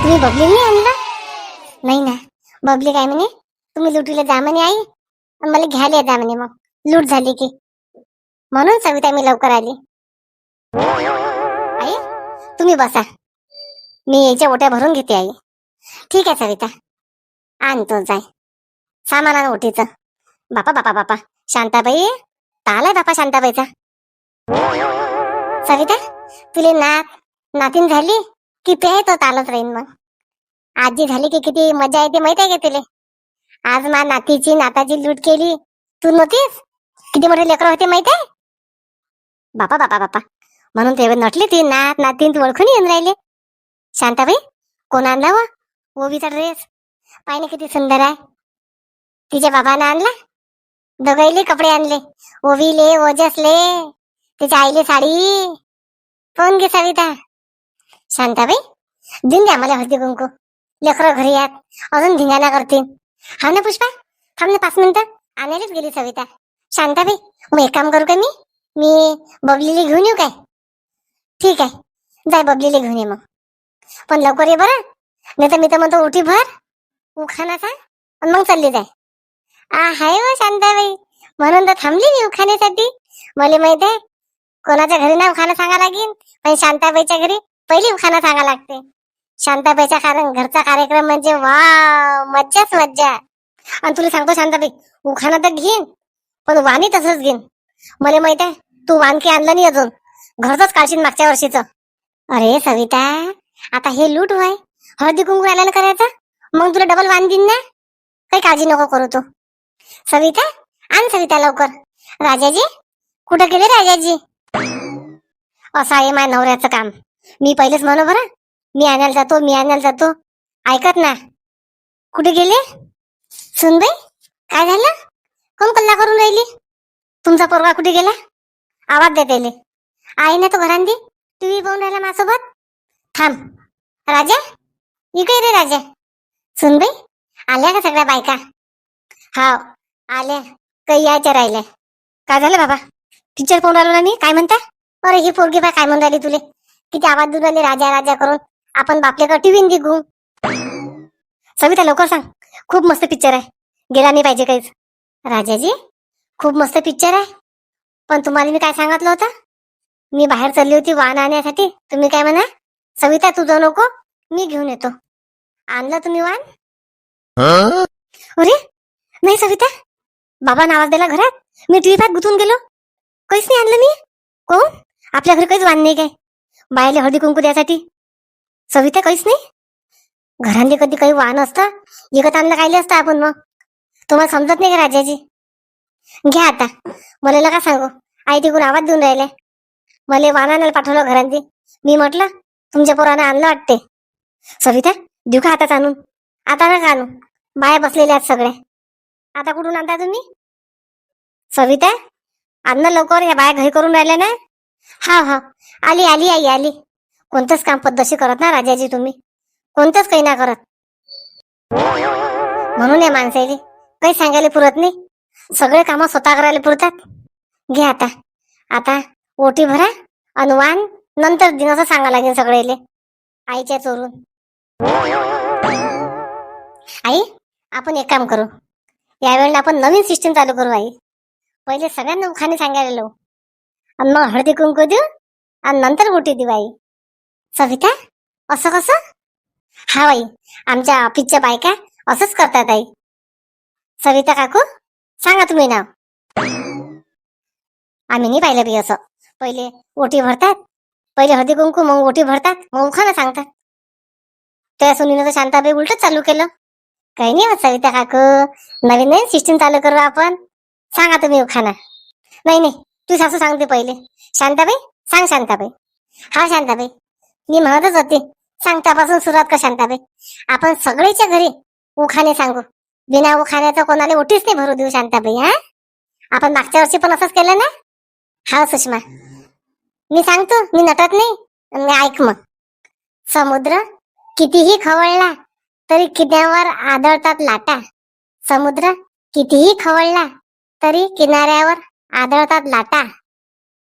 तुम्ही बबली नाही आणला? नाही ना, बबली काय म्हणे तुम्ही लुटीला जा म्हणे आई, आणि मला घ्यायला जा म्हणे मग लूट झाली की. म्हणून सविता मी लवकर आली. आई तुम्ही बसा, मी याच्या ओट्या भरून घेते आई. ठीक आहे सविता, आणतो जाय सामान आण ओटीचं. बापा बापा बापा, शांताबाई आलाय बापा शांताबाईचा. सविता तुले नातीन झाली की ते तो चालत राहीन मग. आजी झाली की किती मजा येते माहित आहे का तुले. आज मा नातीची नाताची लूट केली, तू नव्हतीस. किती मोठे लेकर होते माहित आहे. बापा बापा बापा, म्हणून ते नटली ती नात नातीन तू ओळखून येऊन राहिले. शांताबाई कोण आणला व ओवीचा ड्रेस, पाहिजे किती सुंदर आहे. तिच्या बाबानं आणला. दोघाईले कपडे आणले, ओवीले ओजसले, तिच्या आईले साडी. फोन घे सविता. शांताबाई दिन द्या मला हळदी कुंकू, लेकरं घरी आहेत अजून धिंगाणा करतील. हा ना पुष्पा, थांब ना 5 मिनिटं, आणायलाच गेली सविता. शांताबाई मग एक काम करू का, मी बबलीला घेऊन येऊ काय? ठीक आहे, जाय बबलीला घेऊन ये मग, पण लवकर ये बरं, नाही तर मी तर म्हणतो उठी भर उखाणाचा आणि मग चालली जाय. हाय व शांताबाई, म्हणून तर थांबली मी उखाण्यासाठी. मला माहित आहे कोणाच्या घरी ना उखाणा सांगा लागेल, पण शांताबाईच्या घरी पहिली उखाणा सांगा लागते. शांताबाईच्या कारण घरचा कार्यक्रम म्हणजे वा मज्जाच मज्जा. आणि तुला सांगतो शांताबाई, उखाणा तर घेईन पण वाणी तसंच घेईन. मला माहित आहे तू वानकी आणलं नाही अजून, घरचंच काढशील मागच्या वर्षीचं. अरे सविता आता हे लूट व्हाय, हळदी कुंकू आल्यानं करायचं, मग तुला डबल वाण देईन ना, काही काळजी नको करू तू. सविता आण सविता लवकर. राजाजी कुठं गेले राजाजी? असं आहे माझ्या नवऱ्याचं काम. मी पहिलेच म्हणू बरं, मी आणायला जातो मी आणायला जातो, ऐकत ना. कुठे गेले सुनबाई? काय झालं, कोण कल्ला करून राहिली? तुमचा पोरगा कुठे गेला? आवाज दे त्याले. आहे ना तो घरांदी, टीव्ही पाहून राहिला माझ्यासोबत. थांब राजा, इकडे रे राजा. सुनबाई आल्या का सगळ्या बायका? हा आल्या, काही यायच्या राहिल्या. काय झालं बाबा, पिक्चर पाहून राहिलो ना मी, काय म्हणता? अरे ही पोरगी बाय काय म्हणून राहिली तुले, किती आवाज देऊन राहिली राजा राजा करून. आपण बापलेकडे टीव्ही निघू. सविता लवकर सांग, खूप मस्त पिक्चर आहे, गेला नाही पाहिजे काहीच. राजाजी खूप मस्त पिक्चर आहे, पण तुम्हाला मी काय सांगितलं होतं, मी बाहेर चालली होती वाण आणण्यासाठी. तुम्ही काय म्हणा सविता तू जाऊ नको, मी घेऊन येतो. आणलं तुम्ही वाण? अरे नाही सविता, बाबांना आवाज दिला घरात, मी टीव्ही पाहत गुंतून गेलो, काहीच नाही आणलं मी. कोण आपल्या घरी काहीच वाण नाही काय बायले हळदी कुंकू द्यासाठी? सविता काहीच नाही. घरांनी कधी काही वाण असतं विकत आणलं कायले असतं आपण मग? तुम्हाला समजत नाही का राजाजी? घ्या आता, मला नका सांगू, आई तिकडून आवाज देऊन राहिले, मला वाण आणायला पाठवलं घरांनी. मी म्हटलं तुमच्या पोरानं आणलं वाटते. सविता देऊ का हातात आणून? आता नका आणू, बाया बसलेल्या आहेत सगळ्या. आता कुठून आणता तुम्ही? सविता आणणं लवकर, या बाया घरी करून राहिल्या ना. हा हा आली आली आई आली. कोणतंच काम पद्धतशीर करत ना राजाजी तुम्ही, कोणतंच काही ना करत. म्हणून या माणसाला काही सांगायला पुरत नाही, सगळे काम स्वतः करायला पुरतात. घे आता, आता ओटी भरा अनुवान नंतर दिन असं सांगा लागेल सगळेले आईच्या चोरून. आई आपण एक काम करू, यावेळेला आपण नवीन सिस्टम चालू करू आई. पहिले सगळ्यांना उखाणे सांगायला लावू, आणि मग हळदी कुंकू देऊ आणि नंतर ओटी देऊ आई. सविता असं कसं? हा आई, आमच्या ऑफिसच्या बायका असंच करतात आई. सविता काकू सांगा तुम्ही नाव. आम्ही नाही पाहिलं बी असं, पहिले ओटी भरतात, पहिले हळदी कुंकू मग ओटी भरतात, मग उखाणं सांगतात. त्या सुनीनं तर शांताबाई उलटच चालू केलं. काही नाही होत सविता काकू, नवीन नवीन सिस्टीम चालू करू आपण. सांगा तुम्ही उखाणा. नाही नाही तू सासू सांगते पहिले. शांताबाई सांग शांताबाई. हा शांताबाई मी म्हणतच होते, सांगतापासून सुरुवात कर शांताबाई. आपण सगळ्याच्या घरी उखाणे सांगू, बिना उखाण्याचं कोणाला ओटीच नाही भरू देऊ शांताबाई. हा आपण मागच्या वर्षी पण असंच केलं ना. हा सुषमा मी सांगतो, मी नटत नाही, मी ऐक मग. समुद्र कितीही खवळला तरी किनाऱ्यावर आदळतात लाटा. समुद्र कितीही खवळला तरी किनाऱ्यावर आदळतात लाटा.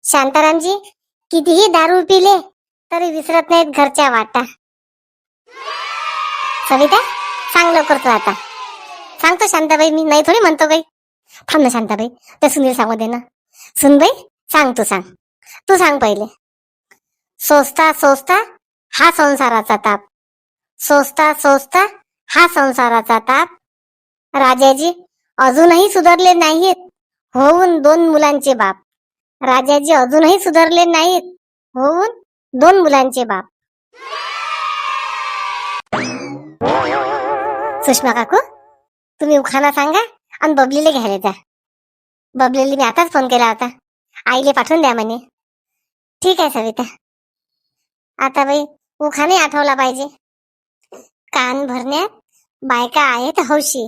शांतारामजी कितीही दारू पिले तरी विसरत नाहीत घरच्या वाटा. सविता सांग लवकर तू आता. सांगतो शांताबाई मी, नाही थोडी म्हणतो बाई. थांब ना शांताबाई, ते सुनील सांगू दे ना. सुनबाई सांग, तू सांग, तू सांग पहिले. सोसता सोसता हा संसाराचा ताप, सोसता सोसता हा संसाराचा ताप. राजाजी अजूनही सुधारले नाहीत, होऊन 2 मुलांचे बाप. राजाजी अजूनही सुधारले नाहीत, होऊन 2 मुलांचे बाप. सुषमा काकू, तुम्ही उखाणा सांगा आणि बबलीला घ्यायला जा. बबलीला मी आताच फोन केला होता, आईले पाठवून द्या म्हणे. ठीक आहे सविता. आता बाई उखाणे आठवला पाहिजे. कान भरण्यात बायका आहेत हौशी,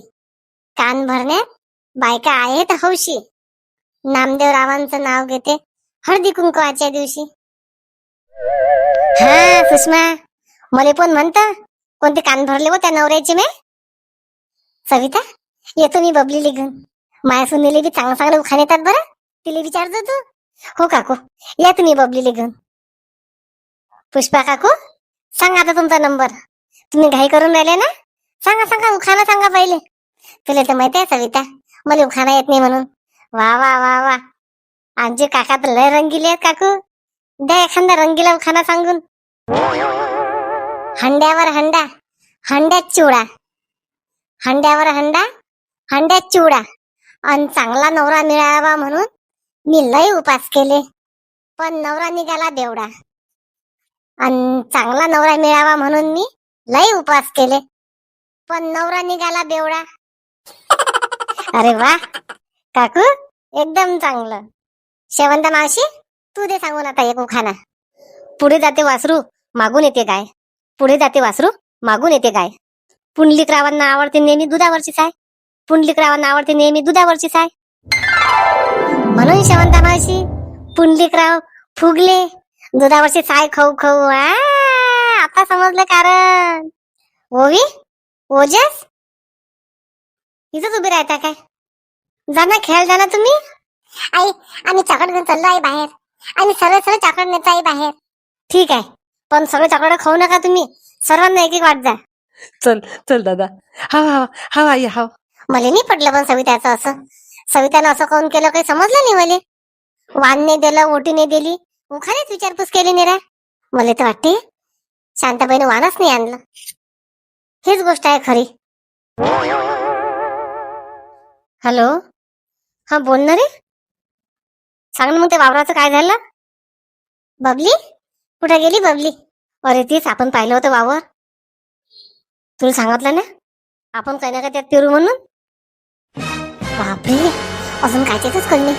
कान भरण्यात बायका आहेत हौशी. नामदेव रावांचं नाव घेते हळदी कुंकवाच्या दिवशी. हा सुषमा, मला पण म्हणत कोणते कान भरले हो त्या नवऱ्याचे मी. सविता येतो मी बबलीला घेऊन. माया सुनीले बी चांगलं चांगलं उखाणे येतात बरं, तिला विचारतो तू. हो काकू, या तुम्ही बबलीला घेऊन. पुष्पा काकू सांगा आता तुमचा नंबर. तुम्ही घाई करून राहिले ना, सांगा सांगा उखाणा सांगा पहिले. तुला तर माहिती आहे सविता, मला उखाणा येत नाही म्हणून. वा वा वा वा, आमचे काका तर लय रंगीले आहेत काकू. द्या एखादा रंगीला उखाणा सांगून. हंड्यावर हंडा हंड्यात चिवडा, हंड्यावर हंडा हंड्यात चिवडा. अन चांगला नवरा मिळावा म्हणून मी लय उपास केले, पण नवरा निघाला बेवडा. अन चांगला नवरा मिळावा म्हणून मी लय उपवास केले, पण नवरा निघाला बेवडा. अरे वा काकू, एकदम चांगलं. शेवंता मावशी, तू दे सांगून आता एक उखाणा. पुढे जाते वासरू मागून येते गाय, पुढे जाते वासरू मागून येते गाय. पुंडलिकरावांना आवडते नेहमी दुधावरची साय, पुंडलिकरावांना आवडते नेहमी दुधावरची साय. म्हणून शेवंता मावशी पुंडलिकराव फुगले दुधावरची साय खाऊ खाऊ. आता समजलं कारण. ओवी, ओजस, इथंच उभी राहता काय? जा ना, खेळ जा ना तुम्ही. आई आम्ही चॉकलेट घेऊन चाललो आहे बाहेर, आम्ही सरळ सरळ चॉकलेट नेतो आहे बाहेर. ठीक आहे, पण सगळे चॉकलेट खाऊ नका तुम्ही, सर्वांना एक एक वाट जा. चल चल दादा, हाव हाव हाव आई हाव. मला नाही पटलं पण सविताचं असं. सवितानं असं काऊन केलं काही समजलं नाही मला. वाण नाही दिलं, ओटी नाही दिली, उखानेच विचारपूस केली निरा. मला तर वाटते शांताबाईने वाणच नाही आणलं. हीच गोष्ट आहे खरी. हॅलो, हा बोल ना रे. सांग ना मग ते वावराचं काय झालं. बबली कुठे गेली बबली? अरे तीच आपण पाहिलं होतं वावर. तुला सांगितलं ना आपण काही ना काय त्यात पेरू म्हणून. बापरे, अजून कायच्यातच कळणे.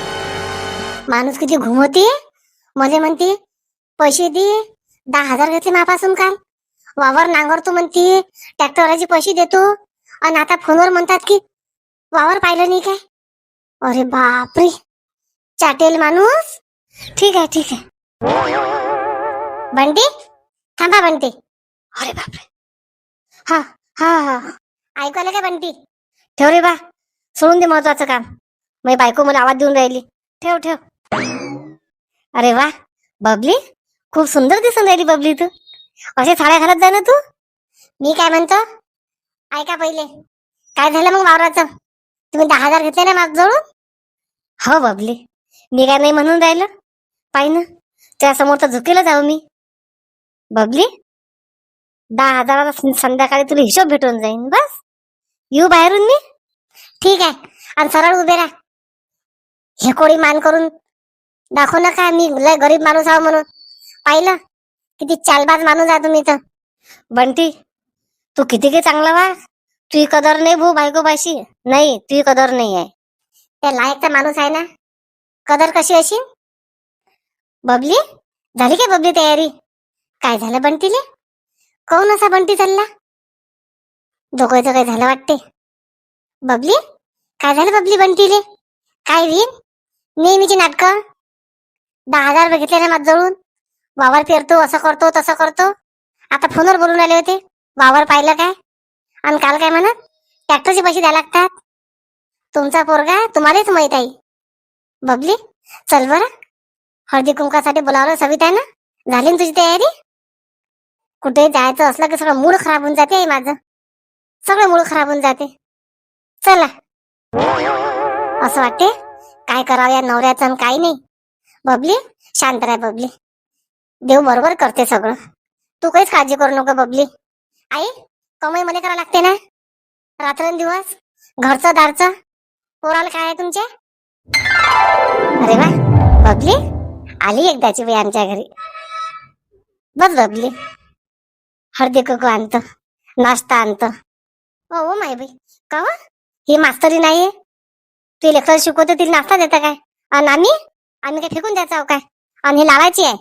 माणूस किती घुमवते. मला म्हणते पैसे दे, 10,000 घेतले मापासून काल. वावर नांगरतो म्हणते, ट्रॅक्टरचे पैसे देतो, आणि आता फोनवर म्हणतात की वावर पाहिलं नाही काय. अरे बापरे, चाटेल माणूस. ठीक आहे ठीक आहे. बंटी थांबा बंटी. अरे बापरे, हा हा हा, ऐकू आलं काय बंटी? ठेव रे बा, सोडून दे महत्वाचं काम. माझी बायको मला आवाज देऊन राहिली. ठेव ठेव. अरे वा बबली, खूप सुंदर दिसून राहिली बबली तू. असे साड्या घालत जा ना तू. मी काय म्हणतो ऐका पहिले, काय झालं मग वावराचं? तुम्ही 10,000 घेतले ना माझ्याजवळून? हो बबली, मी काय नाही म्हणून राहिलं. पाहि ना, त्या समोर तर झुकेला जाऊ मी. बबली, 10,000 संध्याकाळी तुला हिशोब भेटून जाईन. बस येऊ बाहेरून मी. ठीक आहे, आणि सरळ उभे राहा. हे कोडी मान करून दाखवू नका मी लय गरीब माणूस आहो म्हणून. पाहिलं किती चालबाज माणूस आहे तुम्ही तर. बंटी, तू किती काही चांगला वा, तुझी कदर नाही भाऊ बायको बाशी. नाही, तुझी कदर नाही आहे. त्या लायकचा माणूस आहे ना, कदर कशी अशी. बबली झाली काय बबली तयारी? काय झालं बंटीले? कोण असा बंटी चालला? दोघांचं काय झालं वाटते. बबली काय झालं बबली बंटीले? काय विन नेहमीची नाटकं. 10,000 रुपये घेतले ना माझ्याजवळून. वावर पेरतो, असं करतो तसं करतो. आता फोनवर बोलून राहिले होते वावर पाहिलं काय, आणि काल काय म्हणत ट्रॅक्टरचे पैसे द्यायला लागतात. तुमचा पोरगा तुम्हालाच माहित आहे. बबली चल बरं, हळदी कुंकासाठी बोलावलं सवितानं. झाली ना तुझी तयारी? कुठे जायचं असलं की सगळं मूड खराब होऊन जाते माझं. सगळं मूळ खराब होऊन जाते. चला, असं वाटते काय करावं या नवऱ्याचं आणि काय नाही. बबली शांत राह बबली, देव बरोबर करते सगळं. तू काहीच काळजी करू नको बबली. आई, कमाई मला करावं लागते ना रात्रंदिवस, घरचं दारचं. पोराला काय आहे तुमच्या? अरे वा, बबली आली एकदाची बाई आमच्या घरी. बस बबली, हळदी कुंकू आणतो, नाश्ता आणतो. हो माय बाई, का हो? ही मास्तरी नाहीये, ती लेकरं शिकवते तिला नाश्ता देता काय? आणि आम्ही आम्ही काय फेकून द्यायचा हो काय? आणि ही लावायची आहे